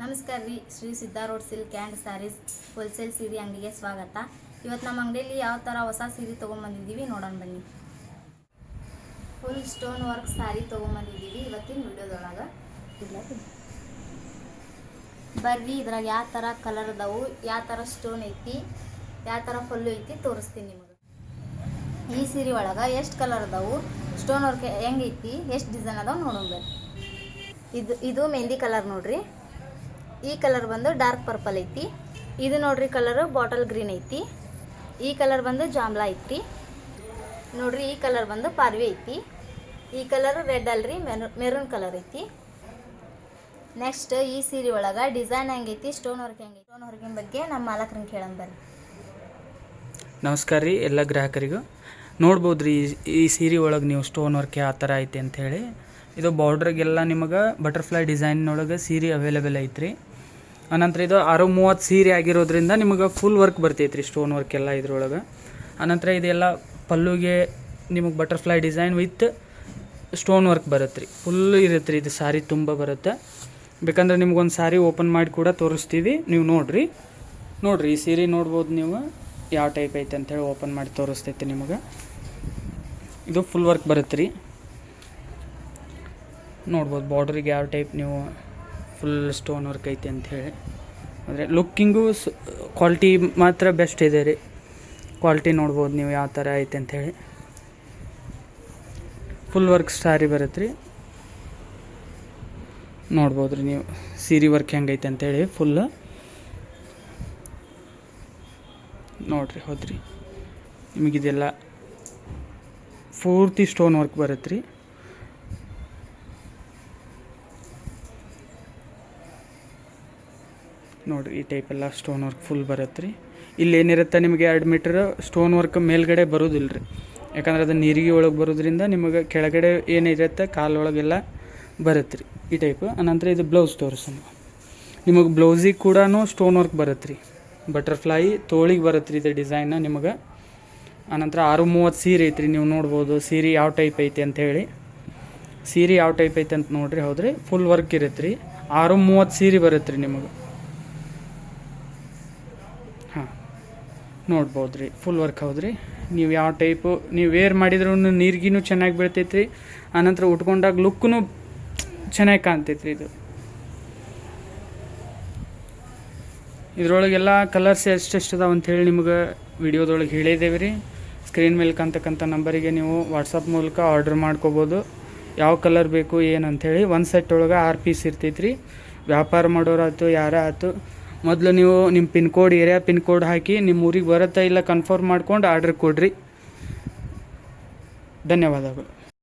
ನಮಸ್ಕಾರ ರೀ. Shri Siddharoodha silk and sarees wholesale ಸೀರೆ ಅಂಗಡಿಗೆ ಸ್ವಾಗತ. ಇವತ್ತು ನಮ್ಮ ಅಂಗಡಿಯಲ್ಲಿ ಯಾವ ಥರ ಹೊಸ ಸೀರೆ ತೊಗೊಂಬಂದಿದ್ದೀವಿ ನೋಡೋಣ ಬನ್ನಿ. ಫುಲ್ ಸ್ಟೋನ್ ವರ್ಕ್ ಸ್ಯಾರಿ ತೊಗೊಂಬಂದಿದ್ದೀವಿ ಇವತ್ತಿನ ವಿಡಿಯೋದೊಳಗೆ. ಬರ್ರಿ ಇದ್ರಾಗ ಯಾವ ಥರ ಕಲರ್ ಅದಾವು, ಯಾವ ಥರ ಸ್ಟೋನ್ ಐತಿ, ಯಾವ ಥರ ಫುಲ್ಲು ಐತಿ ತೋರಿಸ್ತೀನಿ ನಿಮಗೆ. ಈ ಸೀರೆ ಒಳಗೆ ಎಷ್ಟು ಕಲರ್ ಅದಾವು, ಸ್ಟೋನ್ ವರ್ಕ್ ಹೆಂಗೈತಿ, ಎಷ್ಟು ಡಿಸೈನ್ ಅದಾವೆ ನೋಡೋಣ ಬರ್ರಿ. ಇದು ಮೆಹಂದಿ ಕಲರ್ ನೋಡ್ರಿ. ಈ ಕಲರ್ ಬಂದು ಡಾರ್ಕ್ ಪರ್ಪಲ್ ಐತಿ. ಇದು ನೋಡ್ರಿ ಕಲರ್ ಬಾಟಲ್ ಗ್ರೀನ್ ಐತಿ. ಈ ಕಲರ್ ಬಂದು ಜಾಮ್ಲಾ ಐತಿ ನೋಡ್ರಿ. ಈ ಕಲರ್ ಬಂದು ಪಾರ್ವಿ ಐತಿ. ಈ ಕಲರ್ ರೆಡ್ ಅಲ್ರಿ, ಮೆರೂನ್ ಕಲರ್ ಐತಿ. ನೆಕ್ಸ್ಟ್ ಈ ಸೀರೆ ಒಳಗೆ ಡಿಸೈನ್ ಹೆಂಗೈತಿ, ಸ್ಟೋನ್ ವರ್ಕ್ ಹೆಂಗೈತಿ, ಸ್ಟೋನ್ ವರ್ಕಿನ ಬಗ್ಗೆ ನಮ್ಮ ಮಾಲಕರನ್ನ ಕೇಳೋಣ ಬರ್ರಿ. ನಮಸ್ಕಾರ ರೀ ಎಲ್ಲ ಗ್ರಾಹಕರಿಗೂ. ನೋಡ್ಬೋದು ರೀ ಈ ಸೀರೆ ಒಳಗೆ ನೀವು ಸ್ಟೋನ್ ವರ್ಕ್ ಯಾವ ಥರ ಐತಿ ಅಂಥೇಳಿ. ಇದು ಬಾರ್ಡ್ರಿಗೆಲ್ಲ ನಿಮಗೆ ಬಟರ್ಫ್ಲೈ ಡಿಸೈನ್ನೊಳಗೆ ಸೀರೆ ಅವೈಲೇಬಲ್ ಐತ್ರಿ. ಅನಂತರ ಇದು 630 ಸೀರೆ ಆಗಿರೋದ್ರಿಂದ ನಿಮಗೆ ಫುಲ್ ವರ್ಕ್ ಬರ್ತೈತೆ ರೀ, ಸ್ಟೋನ್ ವರ್ಕ್ ಎಲ್ಲ ಇದ್ರೊಳಗೆ. ಅನಂತರ ಇದೆಲ್ಲ ಪಲ್ಲುಗೆ ನಿಮಗೆ butterfly design with stone work ಬರುತ್ತೆ ರೀ. ಫುಲ್ ಇರುತ್ತೆ ರೀ, ಇದು ಸಾರಿ ತುಂಬ ಬರುತ್ತೆ. ಬೇಕಂದ್ರೆ ನಿಮ್ಗೊಂದು ಸಾರಿ ಓಪನ್ ಮಾಡಿ ಕೂಡ ತೋರಿಸ್ತೀವಿ, ನೀವು ನೋಡಿರಿ. ಈ ಸೀರೆ ನೋಡ್ಬೋದು ನೀವು ಯಾವ ಟೈಪ್ ಐತೆ ಅಂಥೇಳಿ ಓಪನ್ ಮಾಡಿ ತೋರಿಸ್ತೈತಿ ನಿಮಗೆ. ಇದು ಫುಲ್ ವರ್ಕ್ ಬರುತ್ತೆ ರೀ. ನೋಡ್ಬೋದು ಬಾರ್ಡ್ರಿಗೆ ಯಾವ ಟೈಪ್ ನೀವು ಫುಲ್ ಸ್ಟೋನ್ ವರ್ಕ್ ಐತೆ ಅಂಥೇಳಿ. ಅಂದರೆ ಲುಕ್ಕಿಂಗು ಕ್ವಾಲಿಟಿ ಮಾತ್ರ ಬೆಸ್ಟ್ ಇದೆ ರೀ. ಕ್ವಾಲಿಟಿ ನೋಡ್ಬೋದು ನೀವು ಯಾವ ಥರ ಐತೆ ಅಂಥೇಳಿ. ಫುಲ್ ವರ್ಕ್ ಸ್ಯಾರಿ ಬರುತ್ತೆ ರೀ. ನೋಡ್ಬೋದು ರೀ ನೀವು ಸೀರೆ ವರ್ಕ್ ಹೆಂಗೈತೆ ಅಂಥೇಳಿ ಫುಲ್ ನೋಡಿರಿ. ಹೌದ್ರಿ, ನಿಮಗಿದೆಲ್ಲ ಪೂರ್ತಿ ಸ್ಟೋನ್ ವರ್ಕ್ ಬರುತ್ತೆ ರೀ. ನೋಡಿರಿ ಈ ಟೈಪ್ ಎಲ್ಲ ಸ್ಟೋನ್ ವರ್ಕ್ ಫುಲ್ ಬರುತ್ತೆ ರೀ. ಇಲ್ಲಿ ಏನಿರುತ್ತೆ ನಿಮಗೆ 2 ಮೀಟರ್ ಸ್ಟೋನ್ ವರ್ಕ್ ಮೇಲ್ಗಡೆ ಬರೋದಿಲ್ಲ ರೀ. ಯಾಕಂದ್ರೆ ಅದು ನೀರಿಗೆ ಒಳಗೆ ಬರೋದ್ರಿಂದ ನಿಮಗೆ ಕೆಳಗಡೆ ಏನಿರುತ್ತೆ ಕಾಲೊಳಗೆಲ್ಲ ಬರುತ್ತೆ ರೀ ಈ ಟೈಪು. ಅನಂತರ ಇದು ಬ್ಲೌಸ್ ತೋರಿಸೋಣ. ನಿಮಗೆ ಬ್ಲೌಸಿಗೆ ಕೂಡ ಸ್ಟೋನ್ ವರ್ಕ್ ಬರುತ್ತೆ ರೀ. ಬಟರ್ಫ್ಲೈ ತೋಳಿಗೆ ಬರುತ್ತೆ ರೀ ಇದು ಡಿಸೈನ ನಿಮಗೆ. ಅನಂತರ 630 ಸೀರೆ ಐತ್ರಿ. ನೀವು ನೋಡ್ಬೋದು ಸೀರೆ ಯಾವ ಟೈಪ್ ಐತೆ ಅಂಥೇಳಿ. ಸೀರೆ ಯಾವ ಟೈಪ್ ಐತೆ ಅಂತ ನೋಡಿರಿ. ಹೌದ್ರಿ, ಫುಲ್ ವರ್ಕ್ ಇರುತ್ತೆ ರೀ. 630 ಸೀರೆ ಬರುತ್ತೆ ರೀ ನಿಮಗೆ. ಹಾಂ, ನೋಡ್ಬೋದು ರೀ ಫುಲ್ ವರ್ಕ್. ಹೌದ್ರಿ, ನೀವು ಯಾವ ಟೈಪು ನೀವು ವೇರ್ ಮಾಡಿದ್ರೂ ನೀರಿಗಿನೂ ಚೆನ್ನಾಗಿ ಬೀಳ್ತೈತೆ ರೀ. ಆನಂತರ ಉಟ್ಕೊಂಡಾಗ ಲುಕ್ಕೂ ಚೆನ್ನಾಗಿ ಕಾಣ್ತೈತೆ ರೀ. ಇದ್ರೊಳಗೆಲ್ಲ ಕಲರ್ಸ್ ಎಷ್ಟೆಷ್ಟು ಅದಾವೆ ಅಂಥೇಳಿ ನಿಮ್ಗೆ ವಿಡಿಯೋದೊಳಗೆ ಹೇಳಿದ್ದೇವೆ ರೀ. ಸ್ಕ್ರೀನ್ ಮೇಲೆ ಕಾಣ್ತಕ್ಕಂಥ ನಂಬರಿಗೆ ನೀವು ವಾಟ್ಸಪ್ ಮೂಲಕ ಆರ್ಡ್ರ್ ಮಾಡ್ಕೋಬೋದು. ಯಾವ ಕಲರ್ ಬೇಕು ಏನು ಅಂಥೇಳಿ. ಒಂದು ಸೆಟ್ ಒಳಗೆ 6 ಪೀಸ್ ಇರ್ತೈತೆ ರೀ. ವ್ಯಾಪಾರ ಮಾಡೋರಾಯ್ತು ಯಾರೇ ಆಯ್ತು, ಮೊದಲು ನೀವು ನಿಮ್ಮ ಏರಿಯಾ ಪಿನ್ ಕೋಡ್ ಹಾಕಿ ನಿಮ್ಮ ಊರಿಗೆ ಬರುತ್ತಾ ಇಲ್ಲ ಕನ್ಫರ್ಮ್ ಮಾಡ್ಕೊಂಡು ಆರ್ಡ್ರ್ ಕೊಡಿರಿ. ಧನ್ಯವಾದಗಳು.